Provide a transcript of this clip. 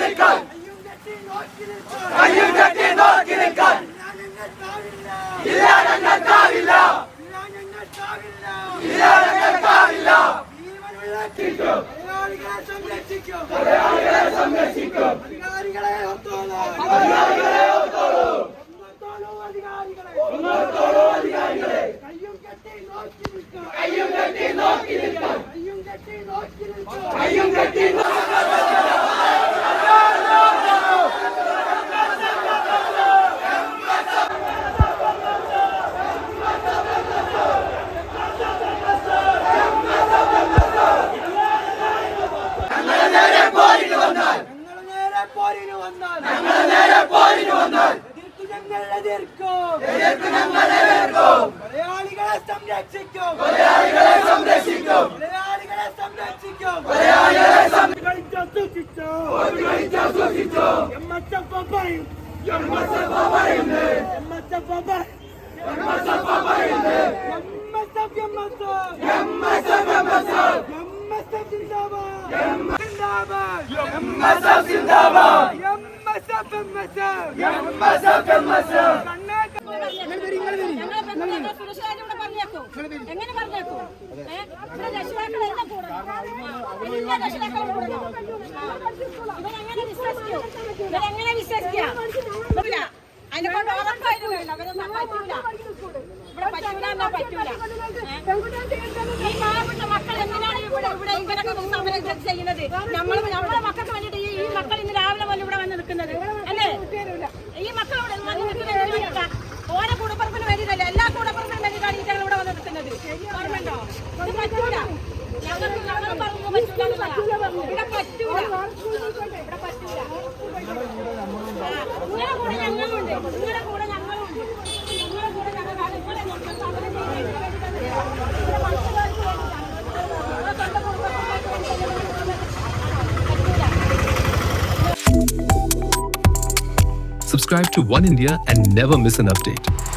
നിൽക്കാൻ കയ്യും കെട്ടി നോക്കി നിൽക്കാൻ ഇല്ല ഞങ്ങൾക്കാവില്ല ഇല്ല ഞങ്ങൾക്കാവില്ല മലയാളികളെ സംരക്ഷിക്കും അധികാരികളെ ഓർത്തോളൂ അധികാരികളെ കയ്യും കെട്ടി നോക്കി നിൽക്കാൻ കയ്യും കെട്ടി നോക്കി നിൽക്കാൻ കയ്യും കെട്ടി മലയാളികളെ സംരക്ഷിക്കും എങ്ങനെ പറഞ്ഞേക്കൂ ഇവരെങ്ങനെ വിശ്വസിക്കാം അതിനെ കൊണ്ട് ഉറപ്പായിരുന്നു ഇവിടെ പറ്റൂല ഈ പാവപ്പെട്ട മക്കൾ എന്തിനാണ് ഇവിടെ ഇവരൊക്കെ സമരം ചെയ്യുന്നത്? നമ്മുടെ മക്കൾക്ക് വേണ്ടിയിട്ട് ഈ മക്കൾ ഇന്ന് രാവിലെ മുതൽ ഇവിടെ വന്ന് നിൽക്കുന്നത് അല്ലേ? ഈ മക്കൾ ഇവിടെ വന്ന് നിൽക്കുന്നത് ഓരോ കൂടപ്പറപ്പിന് വേണ്ടിയിട്ടല്ല, എല്ലാ കൂടപ്പറപ്പിനും വേണ്ടിയിട്ടാണ് ഈ ഇവിടെ വന്ന് നിൽക്കുന്നത്. ഓർമ്മയുണ്ടോ? ഇത് പറ്റൂല. ഞങ്ങൾ പറഞ്ഞു പറ്റൂല. ഇവിടെ പറ്റൂല. നിങ്ങളുടെ കൂടെ ഞങ്ങളുണ്ട്. നിങ്ങളുടെ കൂടെ ഞങ്ങളുണ്ട്. നിങ്ങളുടെ കൂടെ Subscribe to One India and never miss an update.